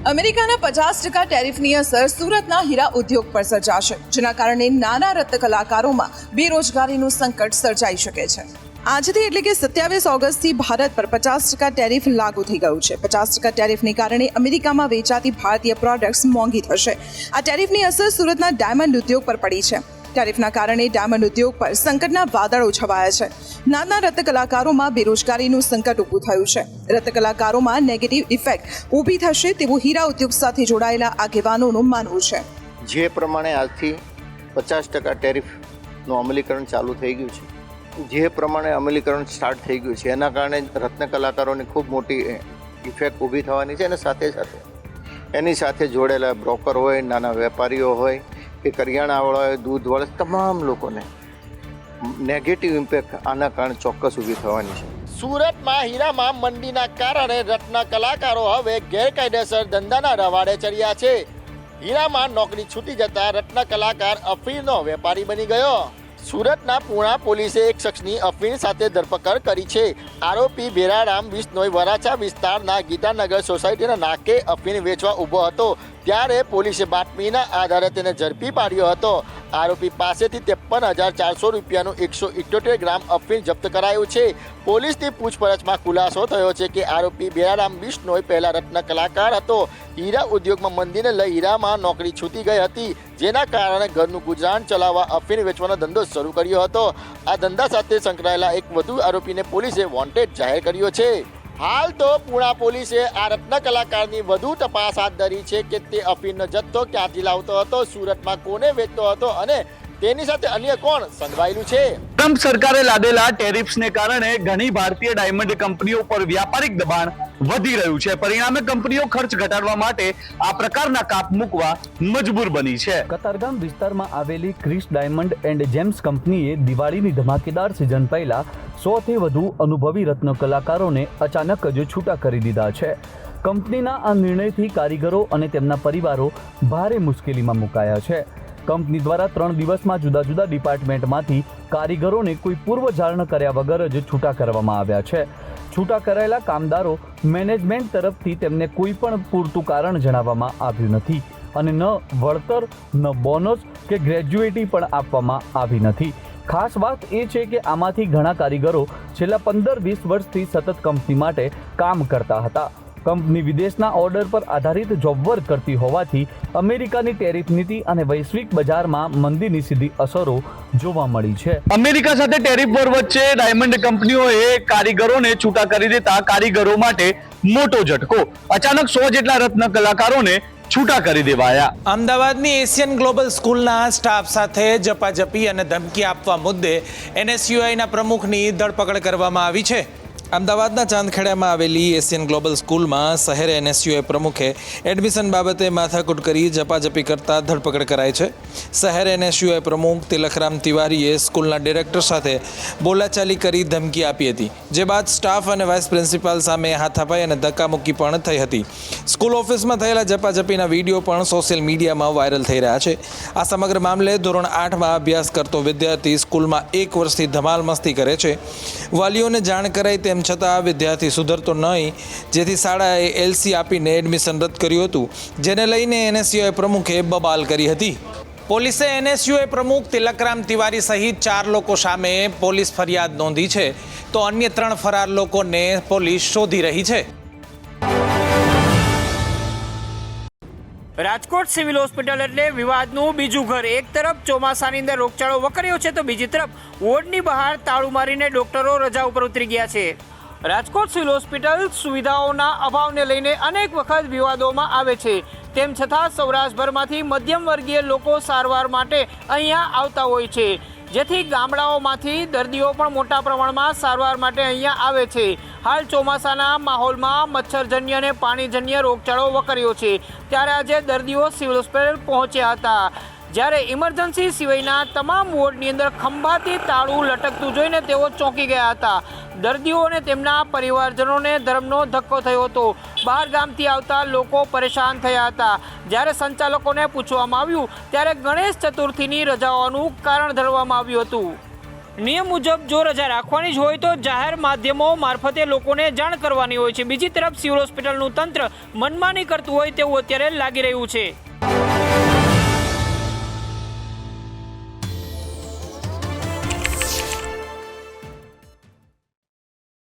અમેરિકાના 50% ટેરિફની અસર સુરતના હીરા ઉદ્યોગ પર સર્જાશે, જેના કારણે નાના રત્ન કલાકારોમાં બેરોજગારીનું સંકટ સર્જાઈ શકે છે। આજથી એટલે કે 27 ઓગસ્ટથી ભારત પર 50% ટેરિફ લાગુ થઈ ગયું છે। 50% ટેરિફને કારણે અમેરિકામાં વેચાતી ભારતીય પ્રોડક્ટ્સ મોંઘી થશે। આ ટેરિફની અસર સુરતના ડાયમંડ ઉદ્યોગ પર પડી છે। ટેરિફના કારણે ડાયમંડ ઉદ્યોગ પર સંકટના વાદળો છવાયા છે। નાના રત્ન કલાકારોમાં બેરોજગારીનું સંકટ ઊભું થયું છે। રત્ન કલાકારોમાં નેગેટિવ ઇફેક્ટ ઊભી થશે તેવું હીરા ઉદ્યોગ સાથે જોડાયેલા આગેવાનોનું માનવું છે। જે પ્રમાણે આજથી 50% ટેરિફનું અમલીકરણ ચાલુ થઈ ગયું છે, જે પ્રમાણે અમલીકરણ સ્ટાર્ટ થઈ ગયું છે, એના કારણે રત્ન કલાકારોની ખૂબ મોટી ઇફેક્ટ ઊભી થવાની છે। અને સાથે સાથે એની સાથે જોડેલા બ્રોકર હોય, નાના વેપારીઓ હોય કે કરિયાણાવાળા હોય, દૂધવાળા, તમામ લોકોને નેગેટિવ ઇમ્પેક્ટ આના કારણે ચોક્કસ ઊભી થવાની છે। સુરતમાં હીરામાં મંદીના કારણે રત્ન કલાકારો હવે ગેરકાયદેસર ધંધાના રવાડે ચડ્યા છે। હીરામાં નોકરી છૂટી જતા રત્ન કલાકાર અફીણનો વેપારી બની ગયો। સુરતના પૂણા પોલીસે એક શખ્સની અફીણ સાથે ધરપકડ કરી છે। આરોપી ભેરારામ બિશ્નોઈ વરાછા વિસ્તારના ગીતાનગર સોસાયટીના નાકે અફીણ વેચવા ઊભો હતો, ત્યારે પોલીસે બાતમીના આધારે તેને ઝડપી પાડ્યો હતો। આરોપી પાસેથી 53,400 રૂપિયાનું 178 ગ્રામ અફીણ જપ્ત કરાયું છે। પોલીસની પૂછપરછમાં ખુલાસો થયો છે કે આરોપી ભેરારામ બિશ્નોઈ પહેલા રત્ન કલાકાર હતો। હીરા ઉદ્યોગમાં મંદીને લઈ હીરામાં નોકરી છૂટી ગઈ હતી, જેના કારણે ઘરનું ગુજરાન ચલાવવા અફીણ વેચવાનો ધંધો શરૂ કર્યો હતો। આ ધંધા સાથે સંકળાયેલા એક વધુ આરોપીને પોલીસે વોન્ટેડ જાહેર કર્યો છે। હાલ તો પૂણા પોલીસે આ રત્ન કલાકારની વધુ તપાસ હાથ ધરી છે કે તે અફીણનો જથ્થો ક્યાંથી લાવતો હતો, સુરતમાં કોને વેચતો હતો અને તેની સાથે અન્ય કોણ સંડવાયેલું છે। ટ્રમ્પ સરકારે લાદેલા ટેરિફ્સને કારણે ઘણી ભારતીય ડાયમંડ કંપનીઓ પર વ્યાપારિક દબાણ વધી રહ્યું છે। પરિણામે કંપનીઓ ખર્ચ ઘટાડવા માટે આ પ્રકારના કાપ મૂકવા મજબૂર બની છે। કતારગામ વિસ્તારમાં આવેલી ક્રિસ ડાયમંડ એન્ડ જેમ્સ કંપનીએ દિવાળીની ધમાકેદાર સિઝન પહેલા 100થી વધુ અનુભવી રત્ન કલાકારોને અચાનક જ છૂટા કરી દીધા છે। કંપનીના આ નિર્ણયથી કારીગરો અને તેમના પરિવારો ભારે મુશ્કેલીમાં મુકાયા છે। કંપની દ્વારા 3 દિવસમાં જુદા જુદા ડિપાર્ટમેન્ટમાંથી કારીગરોને કોઈ પૂર્વ જાણ કર્યા વગર જ છૂટા કરવામાં આવ્યા છે। છૂટા કરાયેલા કામદારો મેનેજમેન્ટ તરફથી તેમને કોઈ પણ પૂરતું કારણ જણાવવામાં આવ્યું નથી અને ન વળતર, ન બોનસ કે ગ્રેજ્યુએટી પણ આપવામાં આવી નથી। ખાસ વાત એ છે કે આમાંથી ઘણા કારીગરો છેલ્લા 15-20 વર્ષથી સતત કંપની માટે કામ કરતા હતા। કંપની વિદેશના ઓર્ડર પર આધારિત જોબ વર્ક કરતી હોવાથી અમેરિકાની ટેરિફ નીતિ અને વૈશ્વિક બજારમાં મંદીની સીધી અસરો જોવા મળી છે। અમેરિકા સાથે ટેરિફ વોર વચ્ચે ડાયમંડ કંપનીઓએ કારીગરોને છૂટા કરી દેતા કારીગરો માટે મોટો ઝટકો। અચાનક 100 જેટલા રત્ન કલાકારોને છૂટા કરી દેવાયા। અમદાવાદની એશિયન ગ્લોબલ સ્કૂલના સ્ટાફ સાથે ઝપાઝપી અને ધમકી આપવા મુદ્દે NSUIના પ્રમુખની ધરપકડ કરવામાં આવી છે। અમદાવાદના ચાંદખેડામાં આવેલી એશિયન ગ્લોબલ સ્કૂલમાં શહેર NSUI પ્રમુખે એડમિશન બાબતે માથાકૂટ કરી ઝપાઝપી કરતા ધરપકડ કરાઈ છે। શહેર NSUI પ્રમુખ તિલકરામ તિવારીએ સ્કૂલના ડિરેક્ટર સાથે બોલાચાલી કરી ધમકી આપી હતી, જે બાદ સ્ટાફ અને વાઇસ પ્રિન્સિપાલ સામે હાથાપાઈ અને ધક્કામુક્કી પણ થઈ હતી। સ્કૂલ ઓફિસમાં થયેલા ઝપાઝપીના વિડીયો પણ સોશિયલ મીડિયામાં વાયરલ થઈ રહ્યા છે। આ સમગ્ર મામલે ધોરણ 8માં અભ્યાસ કરતો વિદ્યાર્થી સ્કૂલમાં 1 વર્ષથી ધમાલ મસ્તી કરે છે। વાલીઓને જાણ કરાઈ તેમ છતાં વિદ્યાર્થી સુધરતો નહીં, જેથી શાળાએ LC આપીને એડમિશન રદ કર્યું હતું, જેને લઈને NSUI પ્રમુખે બબાલ કરી હતી। પોલીસે NSUI પ્રમુખ તિલકરામ તિવારી સહિત 4 લોકો સામે પોલીસ ફરિયાદ નોંધી છે, તો અન્ય 3 ફરાર લોકોને પોલીસ શોધી રહી છે। રાજકોટ સિવિલ હોસ્પિટલ એટલે વિવાદનું બીજું ઘર। એક તરફ ચોમાસાની અંદર રોગચાળો વકર્યો છે, તો બીજી તરફ વોર્ડની બહાર તાળું મારીને ડોક્ટરો રજા ઉપર ઉતરી ગયા છે। રાજકોટ સિવિલ હોસ્પિટલ સુવિધાઓના અભાવને લઈને અનેક વખત વિવાદોમાં આવે છે, તેમ છતાં સૌરાષ્ટ્રભરમાંથી મધ્યમ વર્ગીય લોકો સારવાર માટે અહીંયા આવતા હોય છે, જેથી ગામડાઓમાંથી દર્દીઓ પણ મોટા પ્રમાણમાં સારવાર માટે અહીંયા આવે છે। હાલ ચોમાસાના માહોલમાં મચ્છરજન્ય અને પાણીજન્ય રોગચાળો વકર્યો છે, ત્યારે આજે દર્દીઓ સિવિલ હોસ્પિટલ પહોંચ્યા હતા, જ્યારે ઇમરજન્સી સિવાયના તમામ વોર્ડની અંદર ખંભાથી તાળું લટકતું જોઈને તેઓ ચોંકી ગયા હતા। દર્દીઓ અને તેમના પરિવારજનોને ધર્મનો ધક્કો થયો હતો। બહાર ગામથી આવતા લોકો પરેશાન થયા હતા। જ્યારે સંચાલકોને પૂછવામાં આવ્યું ત્યારે ગણેશ ચતુર્થીની રજાઓનું કારણ ધરવામાં આવ્યું હતું। નિયમ મુજબ જો રજા રાખવાની જ હોય તો જાહેર માધ્યમો મારફતે લોકોને જાણ કરવાની હોય છે. બીજી તરફ સિવિલ હોસ્પિટલનું તંત્ર મનમાની કરતું હોય તેવું અત્યારે લાગી રહ્યું છે.